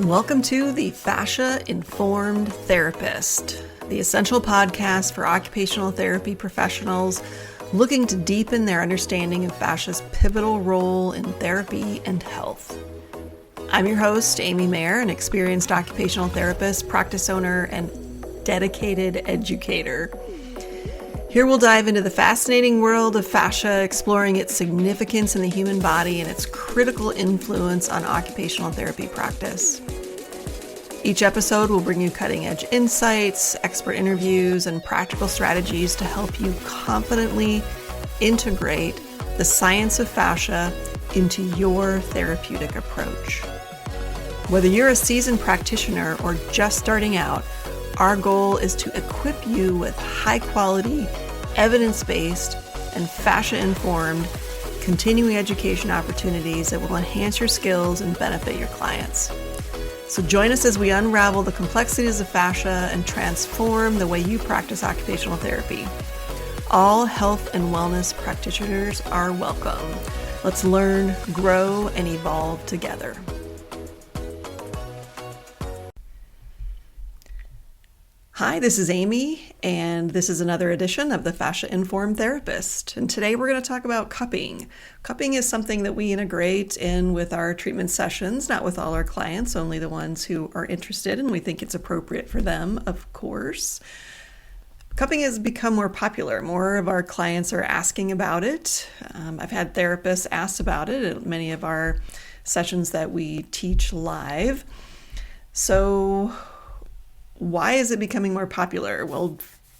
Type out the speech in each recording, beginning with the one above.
Welcome to the Fascia-Informed Therapist, the essential podcast for occupational therapy professionals looking to deepen their understanding of fascia's pivotal role in therapy and health. I'm your host, Amy Mayer, an experienced occupational therapist, practice owner, and dedicated educator. Here we'll dive into the fascinating world of fascia, exploring its significance in the human body and its critical influence on occupational therapy practice. Each episode will bring you cutting-edge insights, expert interviews, and practical strategies to help you confidently integrate the science of fascia into your therapeutic approach. Whether you're a seasoned practitioner or just starting out, our goal is to equip you with high-quality, evidence-based, and fascia-informed continuing education opportunities that will enhance your skills and benefit your clients. So join us as we unravel the complexities of fascia and transform the way you practice occupational therapy. All health and wellness practitioners are welcome. Let's learn, grow, and evolve together. Hi, this is Amy, and this is another edition of the Fascia-Informed Therapist. And today we're going to talk about cupping. Cupping is something that we integrate in with our treatment sessions, not with all our clients, only the ones who are interested and we think it's appropriate for them, of course. Cupping has become more popular. More of our clients are asking about it. I've had therapists ask about it at many of our sessions that we teach live. So why is it becoming more popular? Well,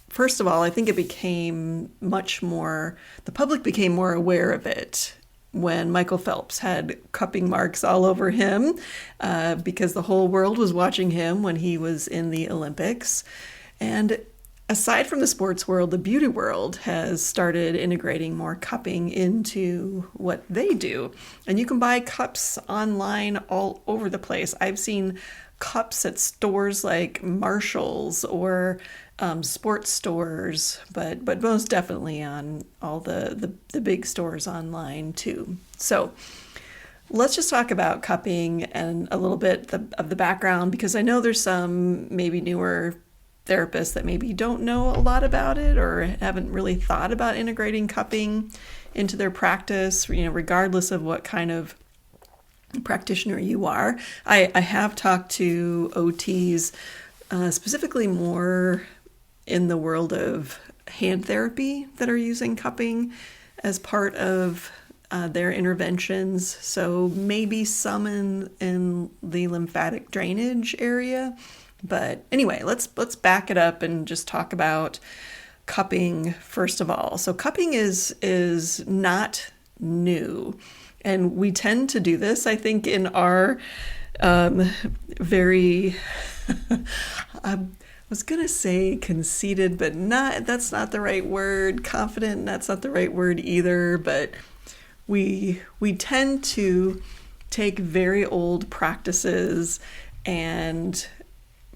first of all, I think it became the public became more aware of it when Michael Phelps had cupping marks all over him because the whole world was watching him when he was in the Olympics. And aside from the sports world, the beauty world has started integrating more cupping into what they do. And you can buy cups online all over the place. I've seen cups at stores like Marshall's or sports stores, but most definitely on all the big stores online too. So let's just talk about cupping and a little bit of the background, because I know there's some maybe newer therapists that maybe don't know a lot about it or haven't really thought about integrating cupping into their practice, regardless of what kind of practitioner you are. I have talked to OTs specifically more in the world of hand therapy that are using cupping as part of their interventions. So maybe some in the lymphatic drainage area. But anyway, let's back it up and just talk about cupping first of all. So cupping is not new. And we tend to do this, I think, in our very, I was going to say conceited, but that's not the right word. Confident, that's not the right word either. But we tend to take very old practices and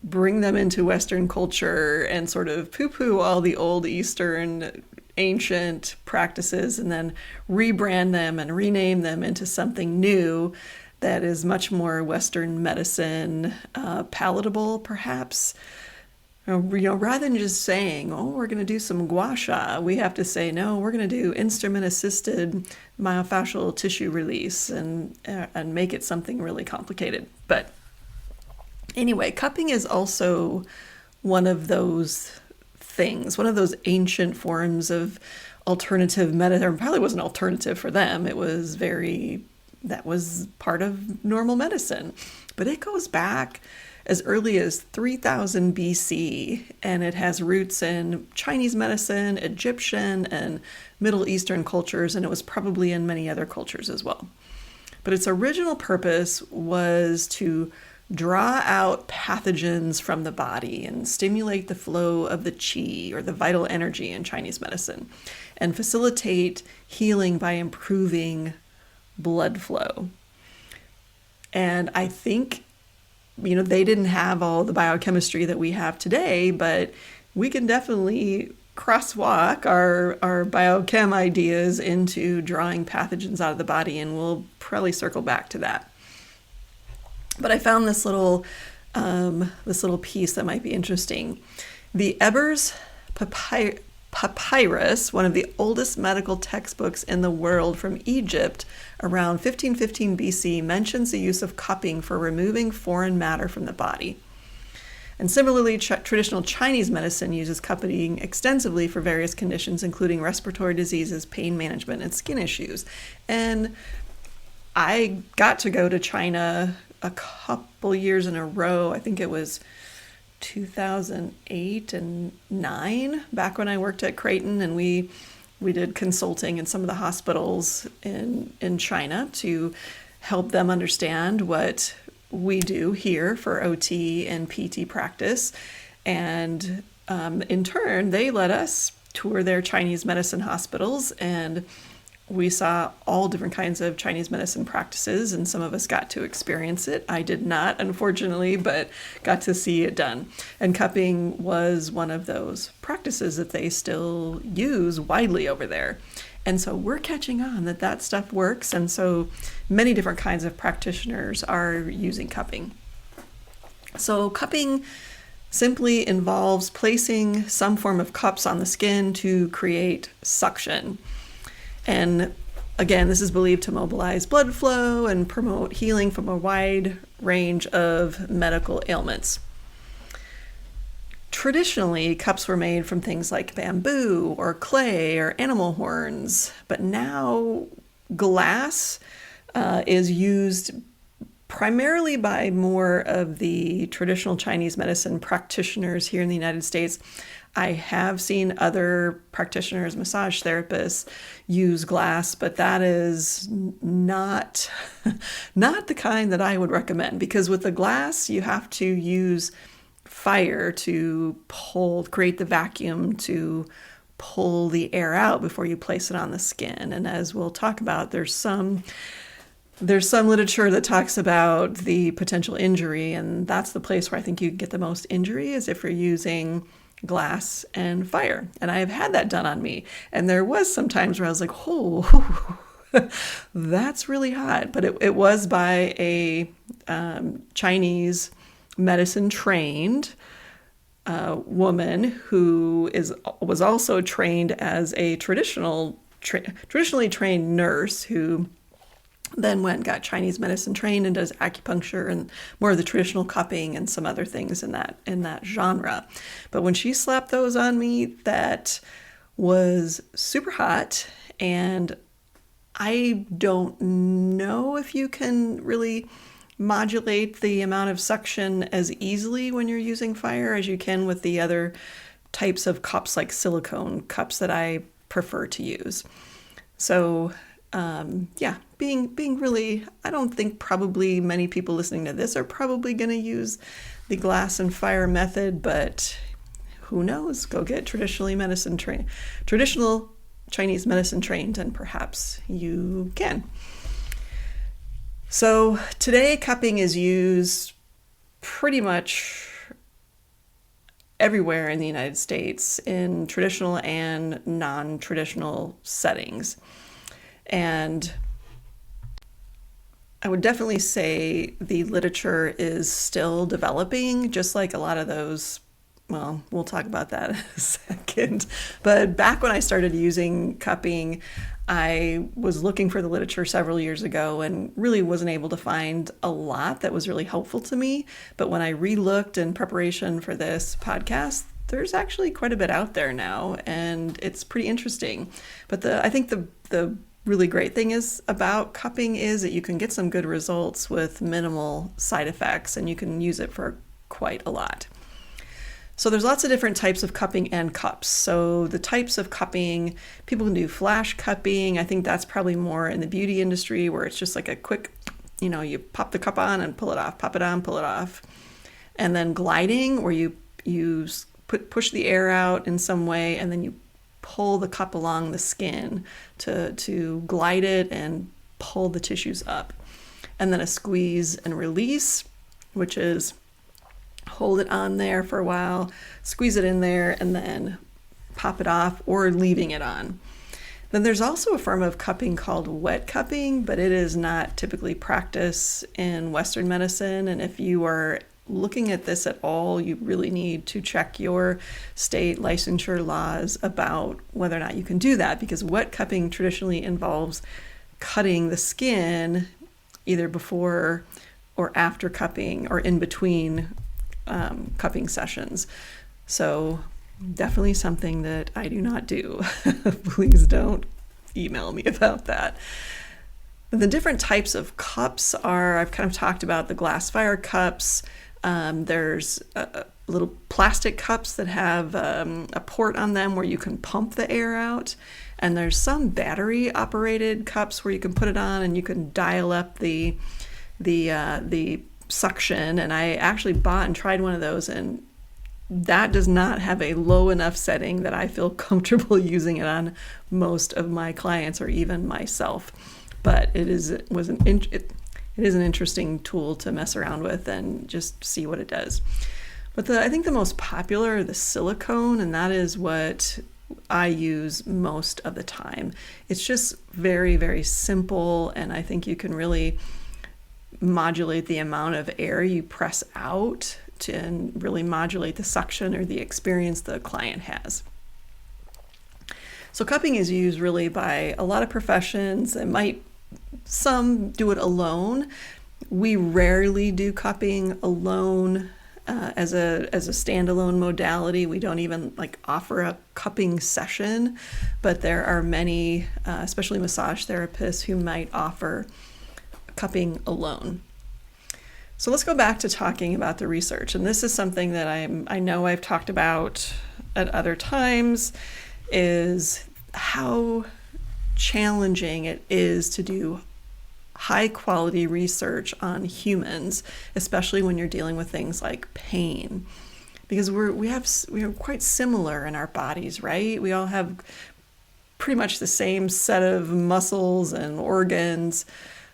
bring them into Western culture and sort of poo-poo all the old Eastern ancient practices and then rebrand them and rename them into something new that is much more Western medicine palatable, perhaps. Rather than just saying, oh, we're going to do some gua sha, we have to say, no, we're going to do instrument-assisted myofascial tissue release and make it something really complicated. But anyway, cupping is also one of those things, one of those ancient forms of alternative medicine, or probably wasn't alternative for them. That was part of normal medicine. But it goes back as early as 3000 BC, and it has roots in Chinese medicine, Egyptian, and Middle Eastern cultures, and it was probably in many other cultures as well. But its original purpose was to draw out pathogens from the body and stimulate the flow of the qi, or the vital energy in Chinese medicine, and facilitate healing by improving blood flow. And I think, they didn't have all the biochemistry that we have today, but we can definitely crosswalk our biochem ideas into drawing pathogens out of the body, and we'll probably circle back to that. But I found this little piece that might be interesting. The Ebers Papyrus, one of the oldest medical textbooks in the world from Egypt, around 1515 BC, mentions the use of cupping for removing foreign matter from the body. And similarly, traditional Chinese medicine uses cupping extensively for various conditions, including respiratory diseases, pain management, and skin issues. And I got to go to China a couple years in a row. I think it was 2008 and 9, back when I worked at Creighton, and we did consulting in some of the hospitals in China to help them understand what we do here for OT and PT practice. And in turn, they let us tour their Chinese medicine hospitals, and we saw all different kinds of Chinese medicine practices, and some of us got to experience it. I did not, unfortunately, but got to see it done. And cupping was one of those practices that they still use widely over there. And so we're catching on that stuff works, and so many different kinds of practitioners are using cupping. So cupping simply involves placing some form of cups on the skin to create suction. And again, this is believed to mobilize blood flow and promote healing from a wide range of medical ailments. Traditionally, cups were made from things like bamboo or clay or animal horns, but now glass is used primarily by more of the traditional Chinese medicine practitioners here in the United States. I have seen other practitioners, massage therapists, use glass, but that is not the kind that I would recommend, because with the glass, you have to use fire to create the vacuum to pull the air out before you place it on the skin. And as we'll talk about, there's some literature that talks about the potential injury, and that's the place where I think you get the most injury, is if you're using glass and fire. And I have had that done on me. And there was some times where I was like, oh, that's really hot. But it was by a Chinese medicine trained woman who was also trained as a traditionally trained nurse, who then went and got Chinese medicine trained and does acupuncture and more of the traditional cupping and some other things in that genre. But when she slapped those on me, that was super hot, and I don't know if you can really modulate the amount of suction as easily when you're using fire as you can with the other types of cups, like silicone cups that I prefer to use. So being really, I don't think probably many people listening to this are probably going to use the glass and fire method, but who knows? Go get traditional Chinese medicine trained, and perhaps you can. So today, cupping is used pretty much everywhere in the United States in traditional and non-traditional settings. And I would definitely say the literature is still developing, just like a lot of those. Well, we'll talk about that in a second. But back when I started using cupping, I was looking for the literature several years ago and really wasn't able to find a lot that was really helpful to me. But when I re-looked in preparation for this podcast, there's actually quite a bit out there now, and it's pretty interesting. But I think the really great thing is about cupping is that you can get some good results with minimal side effects, and you can use it for quite a lot. So there's lots of different types of cupping and cups. So the types of cupping, people can do flash cupping. I think that's probably more in the beauty industry, where it's just like a quick, you pop the cup on and pull it off, pop it on, pull it off. And then gliding, where you push the air out in some way, and then you pull the cup along the skin to glide it and pull the tissues up. And then a squeeze and release, which is hold it on there for a while, squeeze it in there, and then pop it off, or leaving it on. Then there's also a form of cupping called wet cupping, but it is not typically practiced in Western medicine. And if you are looking at this at all, you really need to check your state licensure laws about whether or not you can do that, because wet cupping traditionally involves cutting the skin either before or after cupping or in between cupping sessions. So definitely something that I do not do. Please don't email me about that. The different types of cups are, I've kind of talked about the glass fire cups. There's little plastic cups that have a port on them where you can pump the air out. And there's some battery operated cups where you can put it on and you can dial up the suction. And I actually bought and tried one of those, and that does not have a low enough setting that I feel comfortable using it on most of my clients or even myself. But it is an interesting tool to mess around with and just see what it does. But I think the most popular are the silicone, and that is what I use most of the time. It's just very, very simple, and I think you can really modulate the amount of air you press out and really modulate the suction or the experience the client has. So cupping is used really by a lot of professions. Some do it alone. We rarely do cupping alone as a standalone modality. We don't even offer a cupping session, but there are many, especially massage therapists, who might offer cupping alone. So let's go back to talking about the research. And this is something that I know I've talked about at other times, is how challenging it is to do high quality research on humans, especially when you're dealing with things like pain. Because we are quite similar in our bodies, right? We all have pretty much the same set of muscles and organs,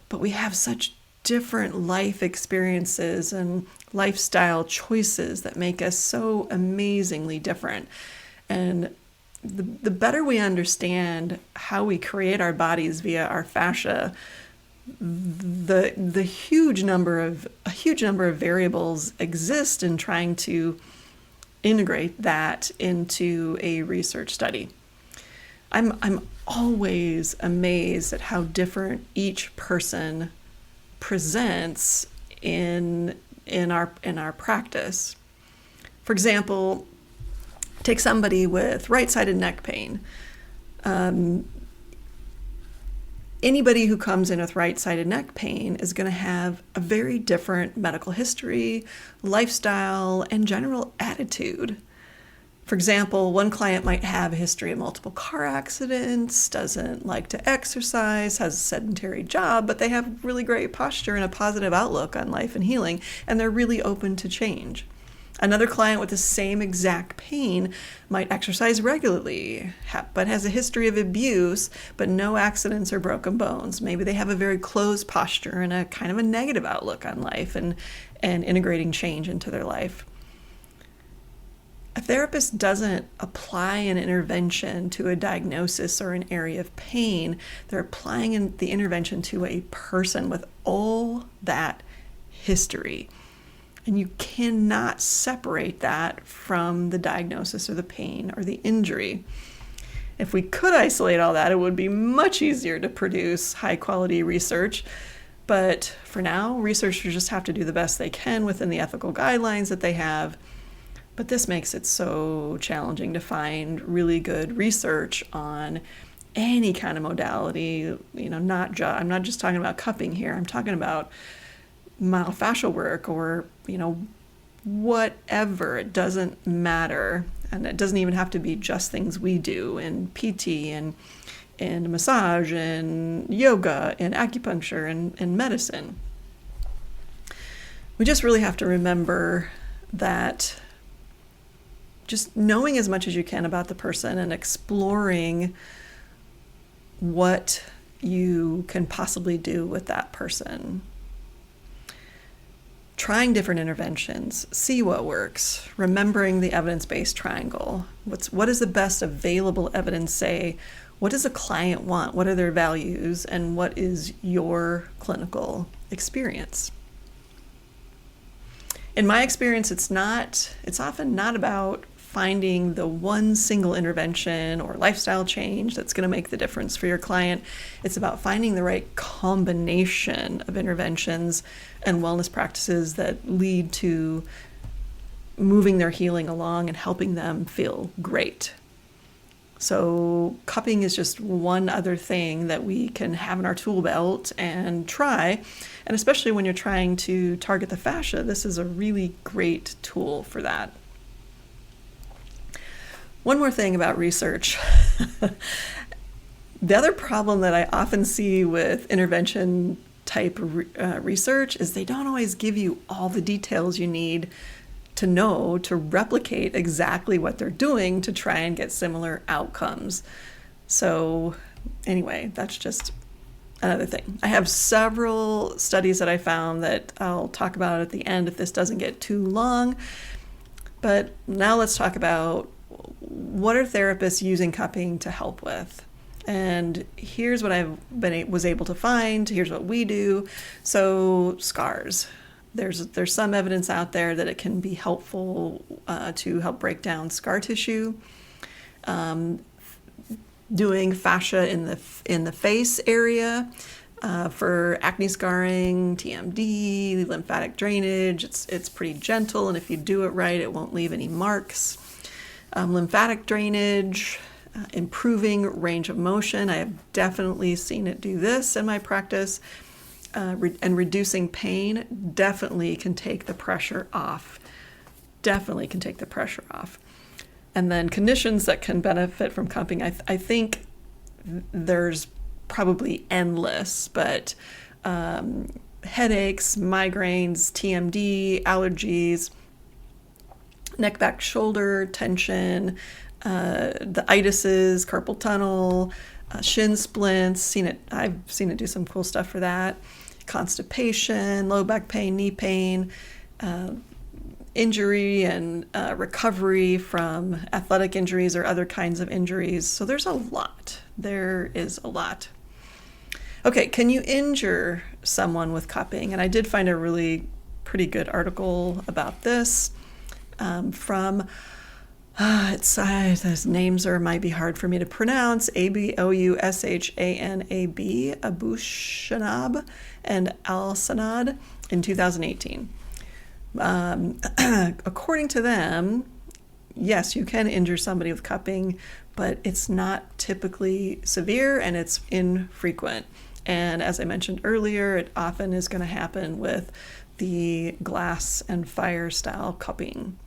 but we have such different life experiences and lifestyle choices that make us so amazingly different. And the better we understand how we create our bodies via our fascia, the huge number of variables exist in trying to integrate that into a research study. I'm always amazed at how different each person presents in our practice. For example, take somebody with right-sided neck pain. Anybody who comes in with right-sided neck pain is going to have a very different medical history, lifestyle, and general attitude. For example, one client might have a history of multiple car accidents, doesn't like to exercise, has a sedentary job, but they have really great posture and a positive outlook on life and healing, and they're really open to change. Another client with the same exact pain might exercise regularly, but has a history of abuse, but no accidents or broken bones. Maybe they have a very closed posture and a kind of a negative outlook on life and integrating change into their life. A therapist doesn't apply an intervention to a diagnosis or an area of pain. They're applying the intervention to a person with all that history. And you cannot separate that from the diagnosis or the pain or the injury. If we could isolate all that, it would be much easier to produce high quality research. But for now, researchers just have to do the best they can within the ethical guidelines that they have. But this makes it so challenging to find really good research on any kind of modality. I'm not just talking about cupping here. I'm talking about myofascial work or, whatever. It doesn't matter. And it doesn't even have to be just things we do in PT and massage and yoga and acupuncture and medicine. We just really have to remember that just knowing as much as you can about the person and exploring what you can possibly do with that person. Trying different interventions, see what works, remembering the evidence-based triangle. What does the best available evidence say what does a client want? What are their values? And what is your clinical experience? In my experience, it's often not about finding the one single intervention or lifestyle change that's going to make the difference for your client. It's about finding the right combination of interventions and wellness practices that lead to moving their healing along and helping them feel great. So cupping is just one other thing that we can have in our tool belt and try. And especially when you're trying to target the fascia, this is a really great tool for that. One more thing about research. The other problem that I often see with intervention type research is they don't always give you all the details you need to know to replicate exactly what they're doing to try and get similar outcomes. So anyway, that's just another thing. I have several studies that I found that I'll talk about at the end if this doesn't get too long. But now let's talk about what are therapists using cupping to help with. And here's what I was able to find. Here's what we do. So scars. There's some evidence out there that it can be helpful to help break down scar tissue. Doing fascia in the face area for acne scarring, TMD, lymphatic drainage. It's pretty gentle, and if you do it right, it won't leave any marks. Lymphatic drainage, improving range of motion. I have definitely seen it do this in my practice. And reducing pain definitely can take the pressure off. And then conditions that can benefit from cupping, I think there's probably endless, but headaches, migraines, TMD, allergies, neck, back, shoulder tension, the itises, carpal tunnel, shin splints. I've seen it do some cool stuff for that. Constipation, low back pain, knee pain, injury and recovery from athletic injuries or other kinds of injuries. So there's a lot. There is a lot. Okay, can you injure someone with cupping? And I did find a really pretty good article about this from those names might be hard for me to pronounce. Aboushanaab, Abushanab, and Al-Sanad in 2018. According to them, yes, you can injure somebody with cupping, but it's not typically severe and it's infrequent. And as I mentioned earlier, it often is going to happen with the glass and fire style cupping.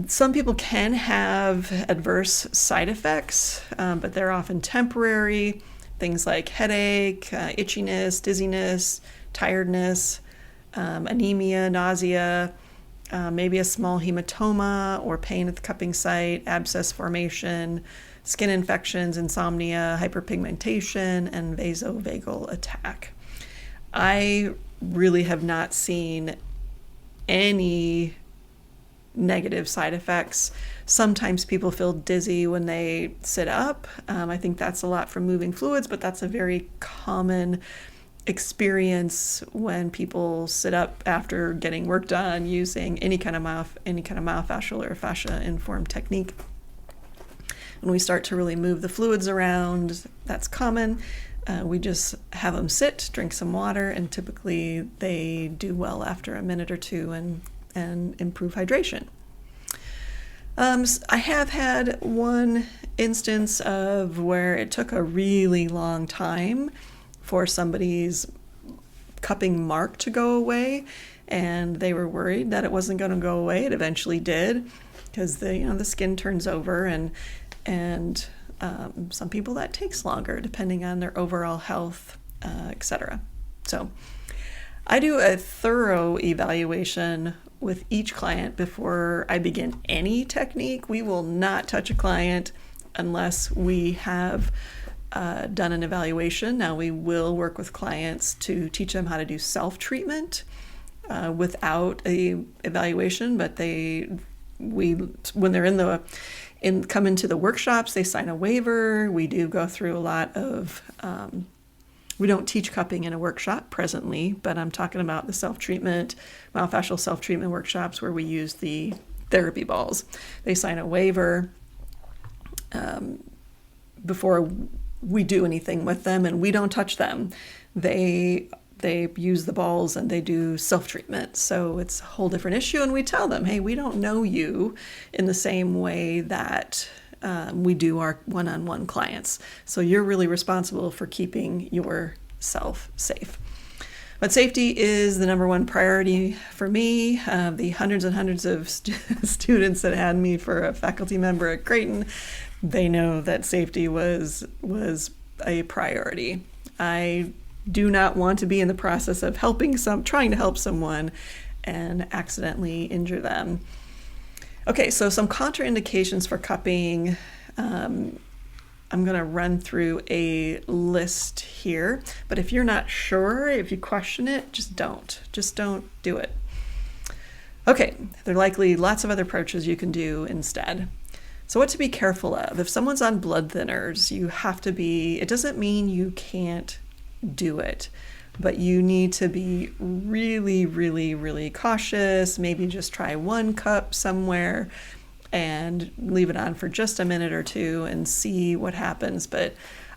Some people can have adverse side effects, but they're often temporary. Things like headache, itchiness, dizziness, tiredness, anemia, nausea, maybe a small hematoma or pain at the cupping site, abscess formation, skin infections, insomnia, hyperpigmentation, and vasovagal attack. I really have not seen any negative side effects. Sometimes people feel dizzy when they sit up. I think that's a lot from moving fluids, but that's a very common experience when people sit up after getting work done using any kind of myofascial or fascia-informed technique. When we start to really move the fluids around, that's common. We just have them sit, drink some water, and typically they do well after a minute or two and improve hydration. I have had one instance of where it took a really long time for somebody's cupping mark to go away, and they were worried that it wasn't going to go away. It eventually did, because the skin turns over, and some people that takes longer depending on their overall health, etc. So I do a thorough evaluation with each client before I begin any technique. We will not touch a client unless we have done an evaluation. Now, we will work with clients to teach them how to do self-treatment without a evaluation, but when they're in come into the workshops, they sign a waiver. We do go through a lot of, we don't teach cupping in a workshop presently, but I'm talking about the self-treatment, myofascial self-treatment workshops where we use the therapy balls. They sign a waiver before we do anything with them, and we don't touch them. They use the balls and they do self-treatment. So it's a whole different issue. And we tell them, hey, we don't know you in the same way that we do our one-on-one clients. So you're really responsible for keeping yourself safe. But safety is the number one priority for me. The hundreds and hundreds of students that had me for a faculty member at Creighton, they know that safety was a priority. I do not want to be in the process of trying to help someone and accidentally injure them. Okay, so some contraindications for cupping. I'm going to run through a list here, but if you're not sure, if you question it, just don't do it. Okay, there are likely lots of other approaches you can do instead. So what to be careful of? If someone's on blood thinners, it doesn't mean you can't do it, but you need to be really, really, really cautious. Maybe just try one cup somewhere and leave it on for just a minute or two and see what happens. But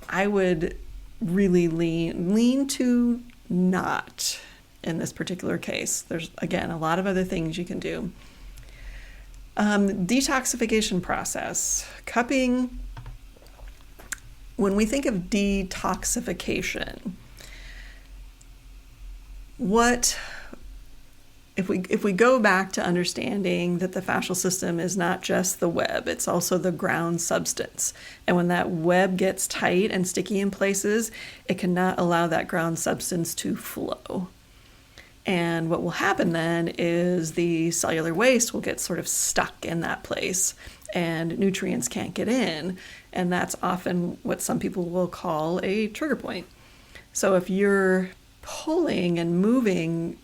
I would really lean to not in this particular case. There's, again, a lot of other things you can do. Detoxification process. Cupping, when we think of detoxification, if we go back to understanding that the fascial system is not just the web, it's also the ground substance. And when that web gets tight and sticky in places, it cannot allow that ground substance to flow. And what will happen then is the cellular waste will get sort of stuck in that place and nutrients can't get in. And that's often what some people will call a trigger point. So if you're pulling and moving,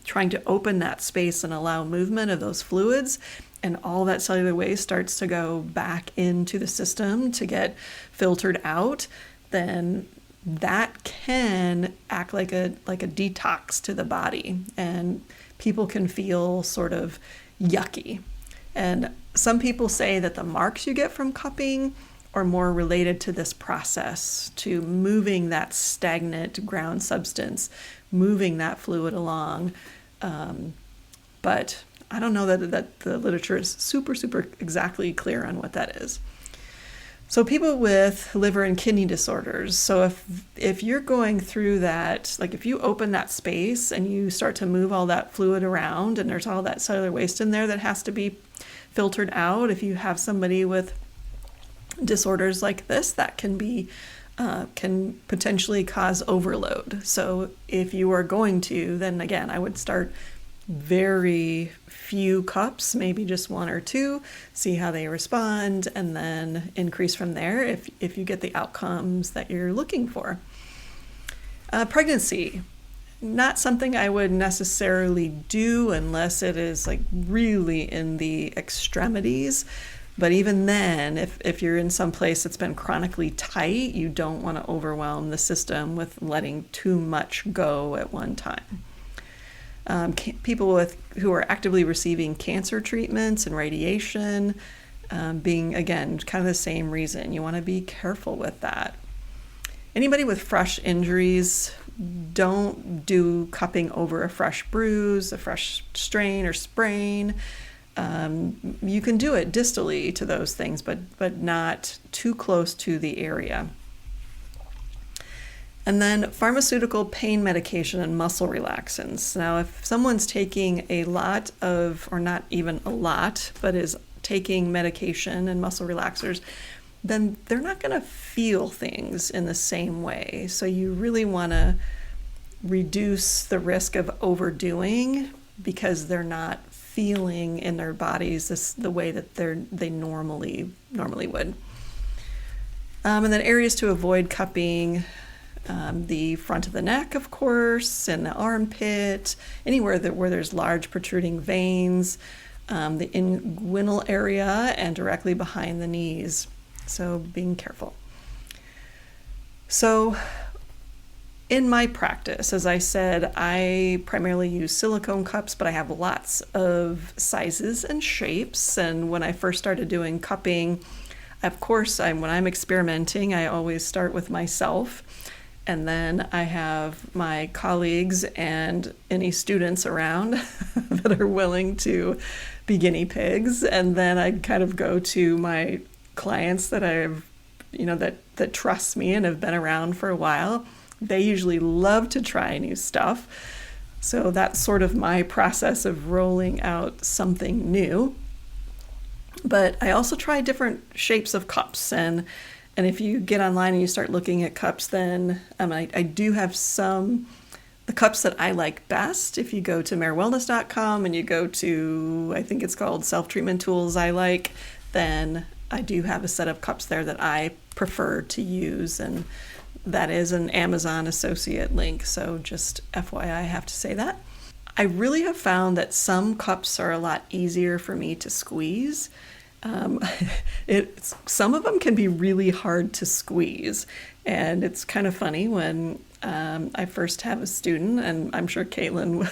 trying to open that space and allow movement of those fluids, and all that cellular waste starts to go back into the system to get filtered out, then that can act like a detox to the body, and people can feel sort of yucky. And some people say that the marks you get from cupping are more related to this process, to moving that stagnant ground substance, moving that fluid along. But I don't know that the literature is super exactly clear on what that is. So people with liver and kidney disorders, so if you're going through that, like if you open that space and you start to move all that fluid around and there's all that cellular waste in there that has to be filtered out, if you have somebody with disorders like this, that can potentially cause overload. So if you are going to, then again, I would start very few cups, maybe just one or two, see how they respond, and then increase from there if you get the outcomes that you're looking for. Pregnancy, not something I would necessarily do unless it is like really in the extremities. But even then, if you're in some place that's been chronically tight, you don't want to overwhelm the system with letting too much go at one time. People who are actively receiving cancer treatments and radiation, being, again, kind of the same reason. You want to be careful with that. Anybody with fresh injuries, don't do cupping over a fresh bruise, a fresh strain or sprain. You can do it distally to those things, but not too close to the area. And then pharmaceutical pain medication and muscle relaxants. Now, if someone's taking a lot of, or not even a lot, but is taking medication and muscle relaxers, then they're not going to feel things in the same way. So you really want to reduce the risk of overdoing because they're not feeling in their bodies the way that they normally would. And then areas to avoid cupping, the front of the neck, of course, and the armpit, anywhere where there's large protruding veins, the inguinal area and directly behind the knees. So being careful. So in my practice, as I said, I primarily use silicone cups, but I have lots of sizes and shapes. And when I first started doing cupping, of course, when I'm experimenting, I always start with myself. And then I have my colleagues and any students around that are willing to be guinea pigs. And then I kind of go to my clients that that trust me and have been around for a while. They usually love to try new stuff. So that's sort of my process of rolling out something new. But I also try different shapes of cups. And if you get online and you start looking at cups, then I do have the cups that I like best. If you go to marewellness.com and you go to, I think it's called Self-Treatment Tools I Like, then I do have a set of cups there that I prefer to use. And that is an Amazon associate link. So just FYI, I have to say that. I really have found that some cups are a lot easier for me to squeeze. Some of them can be really hard to squeeze. And it's kind of funny when I first have a student, and I'm sure Caitlin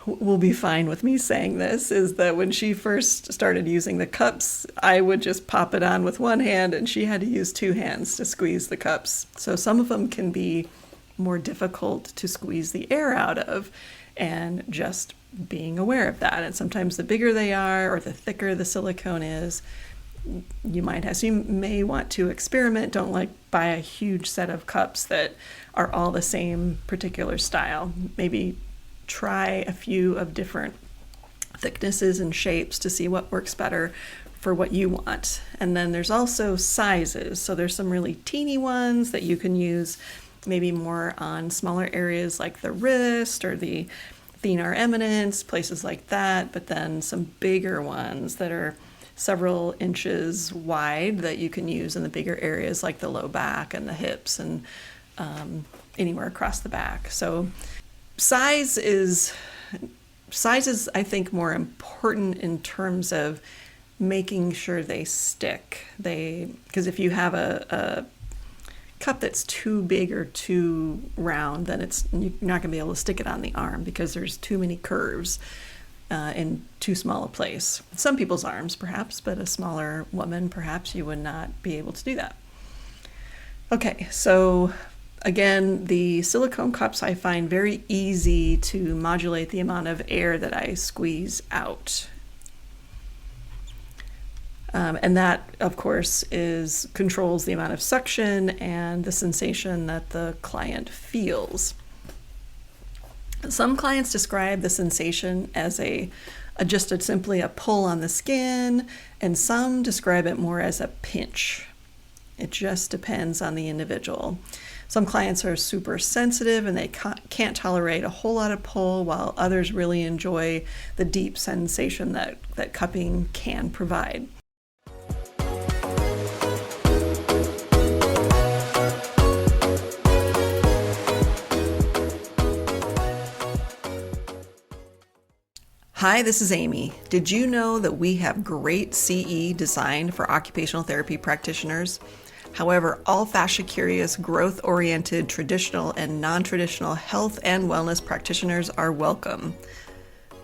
will be fine with me saying this, is that when she first started using the cups, I would just pop it on with one hand and she had to use two hands to squeeze the cups. So some of them can be more difficult to squeeze the air out of, and just being aware of that. And sometimes the bigger they are or the thicker the silicone is, you may want to experiment. Don't buy a huge set of cups that are all the same particular style. Maybe try a few of different thicknesses and shapes to see what works better for what you want. And then there's also sizes. So there's some really teeny ones that you can use maybe more on smaller areas like the wrist or the thenar eminence, places like that. But then some bigger ones that are several inches wide that you can use in the bigger areas like the low back and the hips and anywhere across the back. So size is, I think, more important in terms of making sure they stick. Because if you have a cup that's too big or too round, then you're not going to be able to stick it on the arm because there's too many curves in too small a place. Some people's arms, perhaps, but a smaller woman, perhaps you would not be able to do that. Okay, so again, the silicone cups I find very easy to modulate the amount of air that I squeeze out. And that, of course, controls the amount of suction and the sensation that the client feels. Some clients describe the sensation as just simply a pull on the skin, and some describe it more as a pinch. It just depends on the individual. Some clients are super sensitive and they can't tolerate a whole lot of pull, while others really enjoy the deep sensation that cupping can provide. Hi, this is Amy. Did you know that we have great CE designed for occupational therapy practitioners? However, all fascia-curious, growth-oriented, traditional and non-traditional health and wellness practitioners are welcome.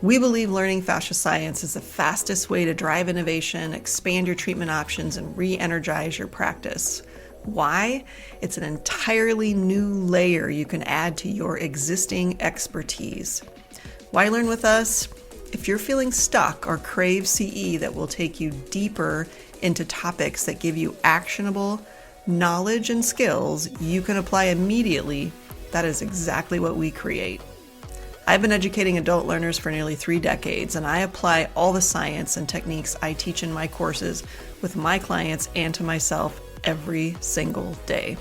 We believe learning fascia science is the fastest way to drive innovation, expand your treatment options, and re-energize your practice. Why? It's an entirely new layer you can add to your existing expertise. Why learn with us? If you're feeling stuck or crave CE that will take you deeper into topics that give you actionable knowledge and skills you can apply immediately, that is exactly what we create. I've been educating adult learners for nearly 3 decades, and I apply all the science and techniques I teach in my courses with my clients and to myself every single day.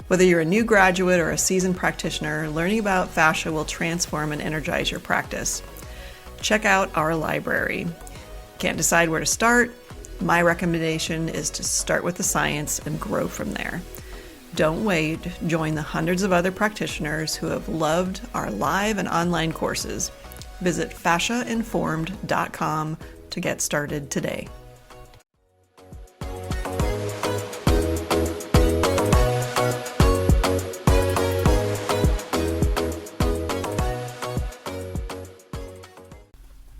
Whether you're a new graduate or a seasoned practitioner, learning about fascia will transform and energize your practice. Check out our library. Can't decide where to start? My recommendation is to start with the science and grow from there. Don't wait. Join the hundreds of other practitioners who have loved our live and online courses. Visit Fascia-Informed.com to get started today.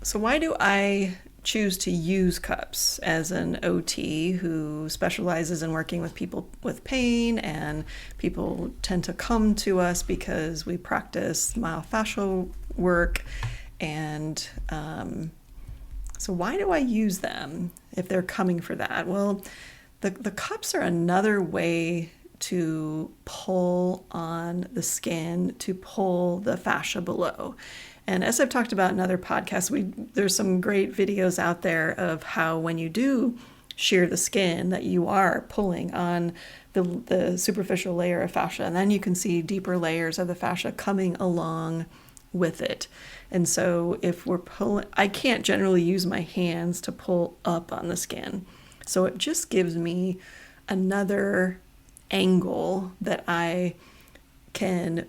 So why do I choose to use cups as an OT who specializes in working with people with pain, and people tend to come to us because we practice myofascial work, and so why do I use them if they're coming for that? Well, the cups are another way to pull on the skin, to pull the fascia below. And as I've talked about in other podcasts, there's some great videos out there of how when you do shear the skin that you are pulling on the superficial layer of fascia, and then you can see deeper layers of the fascia coming along with it. And so if we're pulling, I can't generally use my hands to pull up on the skin. So it just gives me another angle that I can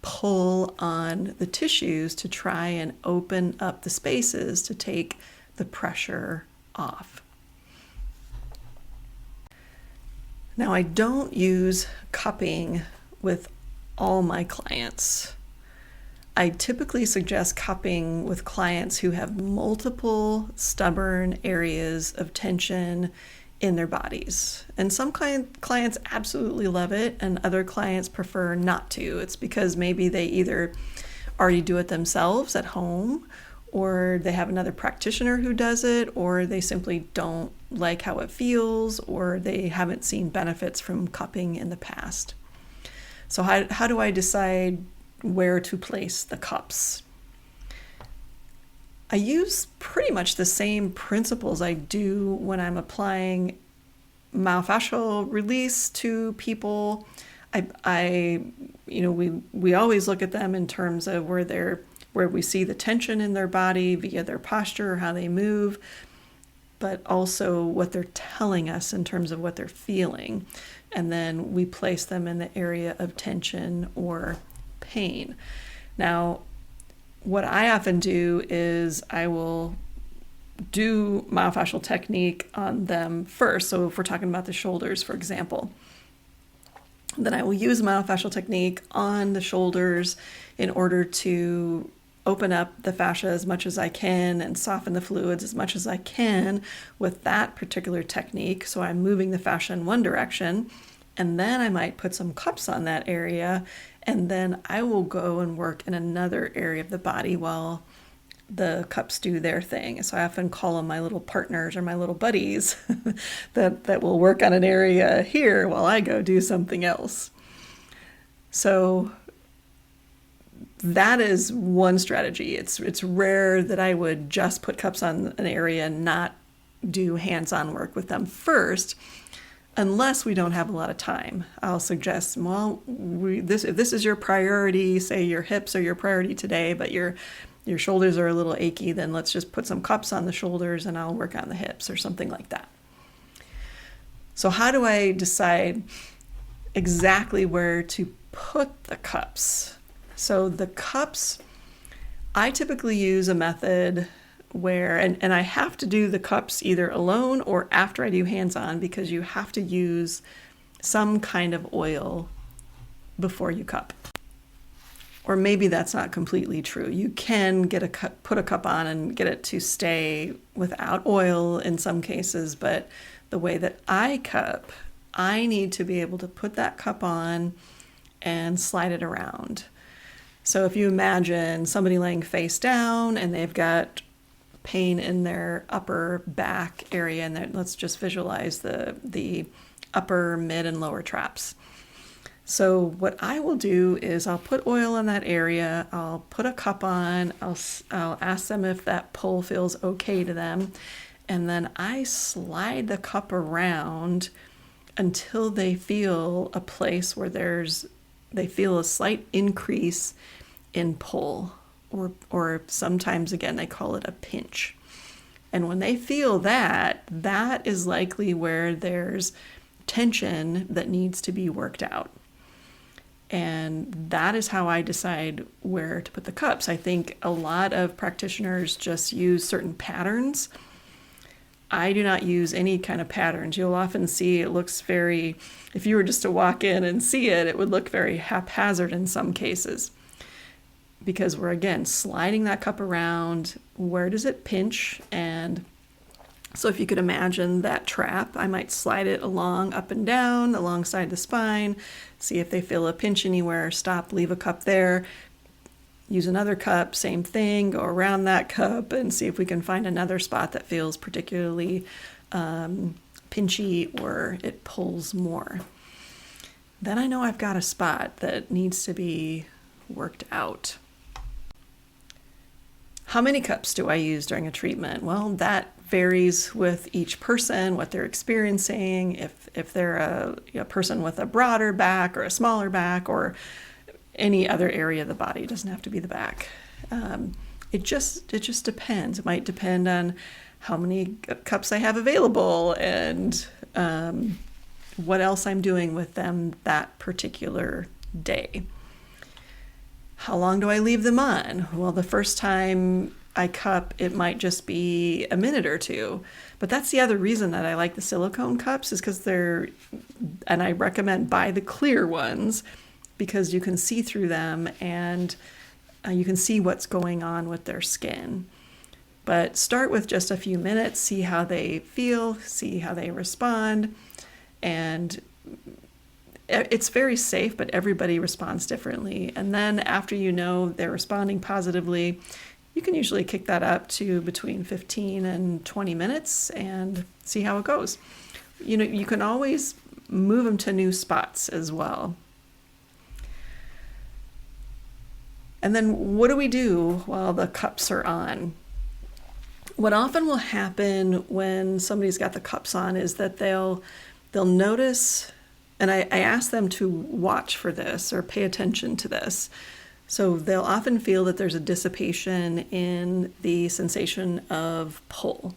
pull on the tissues to try and open up the spaces to take the pressure off. Now, I don't use cupping with all my clients. I typically suggest cupping with clients who have multiple stubborn areas of tension in their bodies. And some clients absolutely love it, and other clients prefer not to. It's because maybe they either already do it themselves at home, or they have another practitioner who does it, or they simply don't like how it feels, or they haven't seen benefits from cupping in the past. So how do I decide where to place the cups? I use pretty much the same principles I do when I'm applying myofascial release to people. We always look at them in terms of where we see the tension in their body via their posture or how they move, but also what they're telling us in terms of what they're feeling. And then we place them in the area of tension or pain. Now, what I often do is I will do myofascial technique on them first. So if we're talking about the shoulders, for example, then I will use myofascial technique on the shoulders in order to open up the fascia as much as I can and soften the fluids as much as I can with that particular technique. So I'm moving the fascia in one direction, and then I might put some cups on that area, and then I will go and work in another area of the body while the cups do their thing. So I often call them my little partners or my little buddies that will work on an area here while I go do something else. So that is one strategy. It's rare that I would just put cups on an area and not do hands-on work with them first, unless we don't have a lot of time. I'll suggest, if this is your priority, say your hips are your priority today, but your shoulders are a little achy, then let's just put some cups on the shoulders and I'll work on the hips or something like that. So how do I decide exactly where to put the cups? So the cups, I typically use a method where, and I have to do the cups either alone or after I do hands-on, because you have to use some kind of oil before you cup. Or maybe that's not completely true. You can put a cup on and get it to stay without oil in some cases, but the way that I cup, I need to be able to put that cup on and slide it around. So if you imagine somebody laying face down and they've got pain in their upper back area, and let's just visualize the upper, mid, and lower traps. So what I will do is I'll put oil on that area, I'll put a cup on, I'll ask them if that pull feels okay to them, and then I slide the cup around until they feel a place where they feel a slight increase in pull, or sometimes, again, they call it a pinch. And when they feel that, that is likely where there's tension that needs to be worked out. And that is how I decide where to put the cups. I think a lot of practitioners just use certain patterns. I do not use any kind of patterns. You'll often see it looks very, if you were just to walk in and see it, it would look very haphazard in some cases. Because we're, again, sliding that cup around. Where does it pinch? And so if you could imagine that trap, I might slide it along, up and down, alongside the spine, see if they feel a pinch anywhere, stop, leave a cup there, use another cup, same thing, go around that cup and see if we can find another spot that feels particularly pinchy or it pulls more. Then I know I've got a spot that needs to be worked out. How many cups do I use during a treatment? Well, that varies with each person, what they're experiencing, if they're a person with a broader back or a smaller back or any other area of the body. It doesn't have to be the back. It just depends. It might depend on how many cups I have available and what else I'm doing with them that particular day. How long do I leave them on? Well, the first time I cup, it might just be a minute or two. But that's the other reason that I like the silicone cups is because and I recommend buy the clear ones because you can see through them and you can see what's going on with their skin. But start with just a few minutes, see how they feel, see how they respond. And it's very safe, but everybody responds differently. And then after you know they're responding positively, you can usually kick that up to between 15 and 20 minutes and see how it goes. You can always move them to new spots as well. And then what do we do while the cups are on? What often will happen when somebody's got the cups on is that they'll notice, and I ask them to watch for this or pay attention to this. So they'll often feel that there's a dissipation in the sensation of pull.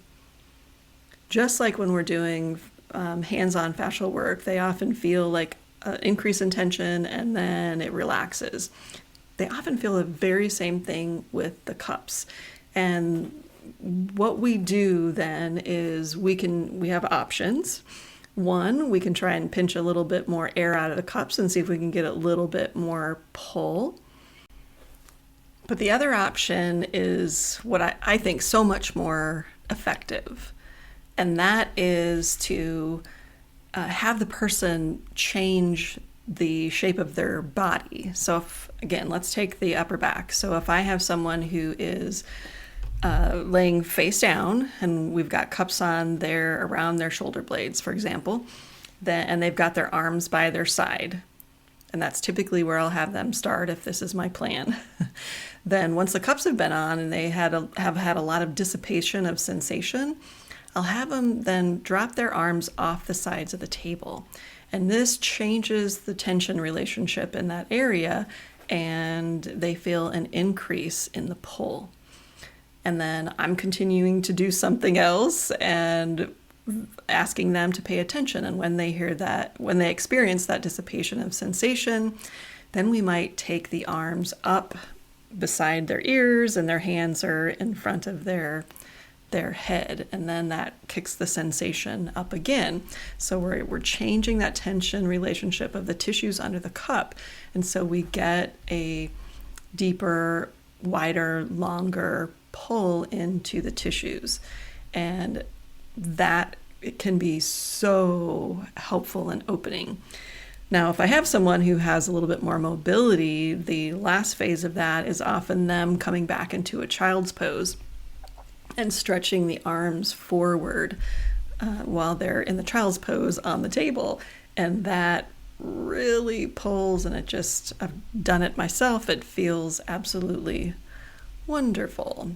Just like when we're doing hands-on fascial work, they often feel like an increase in tension and then it relaxes. They often feel the very same thing with the cups. And what we do then is we have options. One, we can try and pinch a little bit more air out of the cups and see if we can get a little bit more pull. But the other option is what I think so much more effective, and that is to have the person change the shape of their body. So again, let's take the upper back. So if I have someone who is laying face down and we've got cups on there around their shoulder blades, for example, and they've got their arms by their side, and that's typically where I'll have them start if this is my plan. Then once the cups have been on and they have had a lot of dissipation of sensation, I'll have them then drop their arms off the sides of the table. And this changes the tension relationship in that area and they feel an increase in the pull. And then I'm continuing to do something else and asking them to pay attention. And when they hear that, when they experience that dissipation of sensation, then we might take the arms up beside their ears and their hands are in front of their head. And then that kicks the sensation up again. So we're changing that tension relationship of the tissues under the cup. And so we get a deeper, wider, longer pull into the tissues. And that it can be so helpful and opening. Now, if I have someone who has a little bit more mobility, the last phase of that is often them coming back into a child's pose and stretching the arms forward while they're in the child's pose on the table. And that really pulls, and I've done it myself. It feels absolutely wonderful.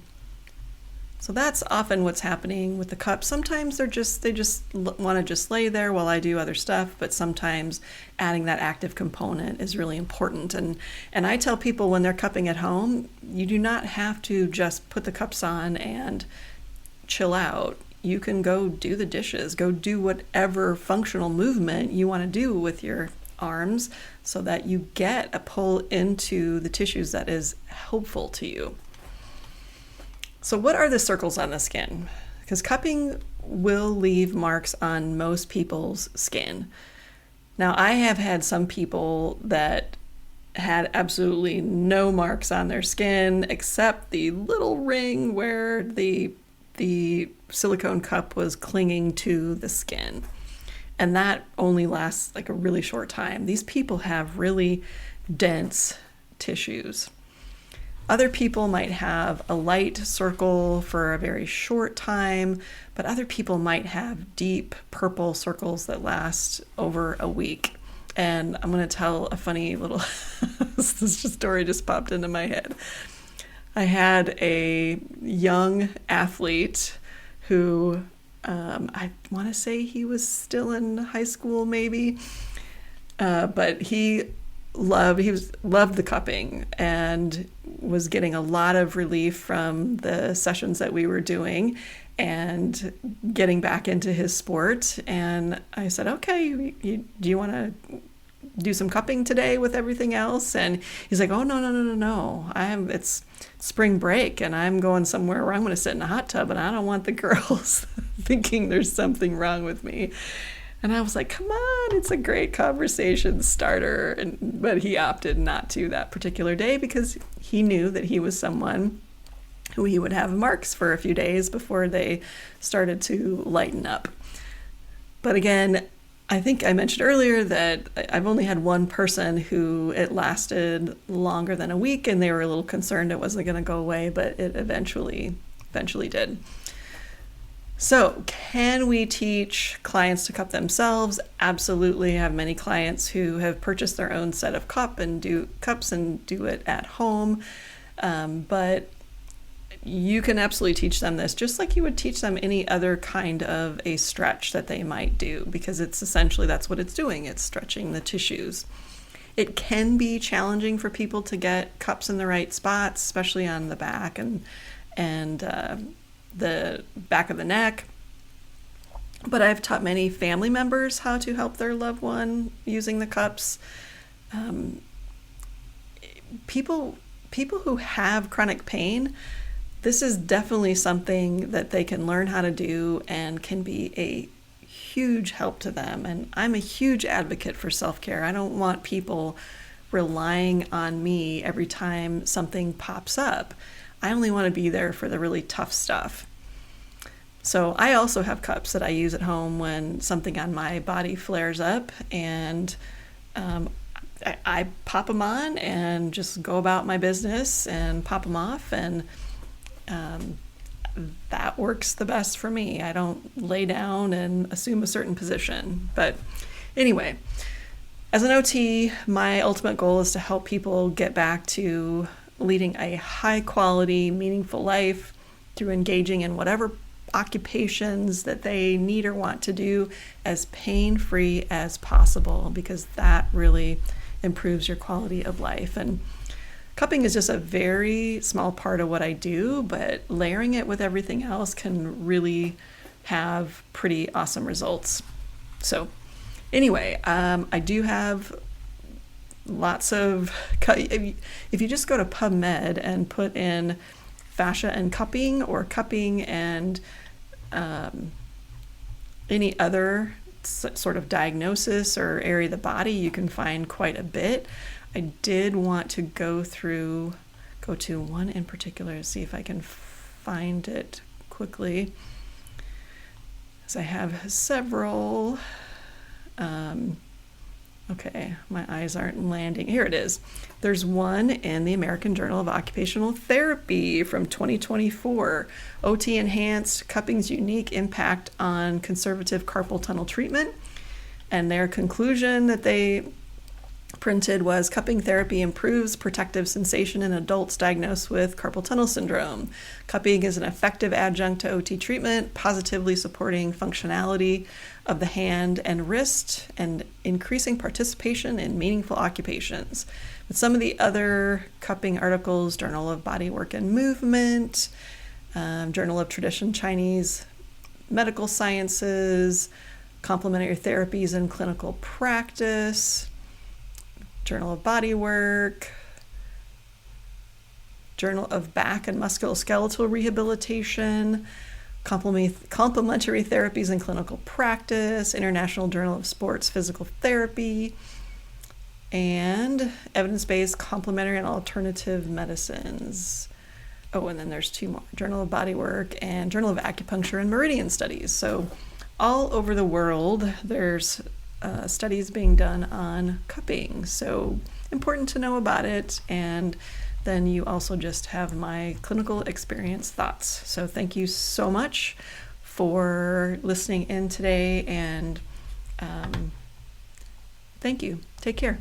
So that's often what's happening with the cups. Sometimes they just want to just lay there while I do other stuff, but sometimes adding that active component is really important. And I tell people when they're cupping at home, you do not have to just put the cups on and chill out. You can go do the dishes, go do whatever functional movement you want to do with your arms so that you get a pull into the tissues that is helpful to you. So what are the circles on the skin? Because cupping will leave marks on most people's skin. Now, I have had some people that had absolutely no marks on their skin except the little ring where the silicone cup was clinging to the skin. And that only lasts like a really short time. These people have really dense tissues. Other people might have a light circle for a very short time, but other people might have deep purple circles that last over a week. And I'm going to tell a funny little this story just popped into my head. I had a young athlete who I want to say he was still in high school maybe, but he loved the cupping and was getting a lot of relief from the sessions that we were doing and getting back into his sport. And I said, okay, do you want to do some cupping today with everything else? And he's like, oh, no. It's spring break and I'm going somewhere where I'm going to sit in a hot tub and I don't want the girls thinking there's something wrong with me. And I was like, come on, it's a great conversation starter. But he opted not to that particular day because he knew that he was someone who he would have marks for a few days before they started to lighten up. But again, I think I mentioned earlier that I've only had one person who it lasted longer than a week and they were a little concerned it wasn't going to go away, but it eventually did. So can we teach clients to cup themselves? Absolutely. I have many clients who have purchased their own set of cups and do it at home. But you can absolutely teach them this just like you would teach them any other kind of a stretch that they might do, because it's essentially that's what it's doing. It's stretching the tissues. It can be challenging for people to get cups in the right spots, especially on the back and the back of the neck. But I've taught many family members how to help their loved one using the cups. People who have chronic pain, this is definitely something that they can learn how to do and can be a huge help to them. And I'm a huge advocate for self-care. I don't want people relying on me every time something pops up. I only want to be there for the really tough stuff. So I also have cups that I use at home when something on my body flares up, and I pop them on and just go about my business and pop them off, and that works the best for me. I don't lay down and assume a certain position. But anyway, as an OT, my ultimate goal is to help people get back to leading a high quality, meaningful life through engaging in whatever occupations that they need or want to do as pain-free as possible, because that really improves your quality of life. And cupping is just a very small part of what I do, but layering it with everything else can really have pretty awesome results. So anyway, I do have lots of, if you just go to PubMed and put in fascia and cupping, or cupping and any other sort of diagnosis or area of the body, you can find quite a bit. I did want to go to one in particular to see if I can find it quickly, as I have several. Okay, my eyes aren't landing. Here it is. There's one in the American Journal of Occupational Therapy from 2024. OT Enhanced, Cupping's Unique Impact on Conservative Carpal Tunnel Treatment. And their conclusion that they printed was, cupping therapy improves protective sensation in adults diagnosed with carpal tunnel syndrome. Cupping is an effective adjunct to OT treatment, positively supporting functionality of the hand and wrist and increasing participation in meaningful occupations. But some of the other cupping articles: Journal of Body Work and Movement, Journal of Traditional Chinese Medical Sciences, Complementary Therapies in Clinical Practice, Journal of Bodywork, Journal of Back and Musculoskeletal Rehabilitation, Complementary Therapies in Clinical Practice, International Journal of Sports Physical Therapy, and Evidence-Based Complementary and Alternative Medicines. Oh, and then there's two more, Journal of Bodywork and Journal of Acupuncture and Meridian Studies. So all over the world, there's studies being done on cupping. So important to know about it. And then you also just have my clinical experience thoughts. So thank you so much for listening in today, and thank you. Take care.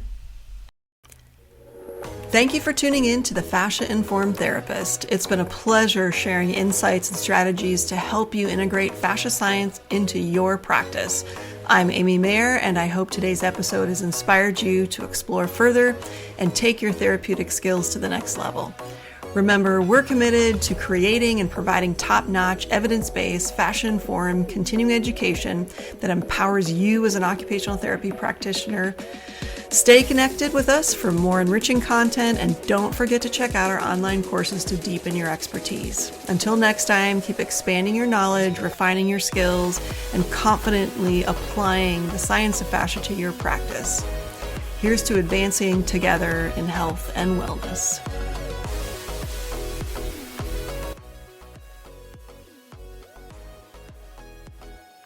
Thank you for tuning in to the Fascia-Informed Therapist. It's been a pleasure sharing insights and strategies to help you integrate fascia science into your practice. I'm Amy Mayer, and I hope today's episode has inspired you to explore further and take your therapeutic skills to the next level. Remember, we're committed to creating and providing top-notch, evidence-based, fascia-informed continuing education that empowers you as an occupational therapy practitioner. Stay connected with us for more enriching content, and don't forget to check out our online courses to deepen your expertise. Until next time, keep expanding your knowledge, refining your skills, and confidently applying the science of fascia to your practice. Here's to advancing together in health and wellness.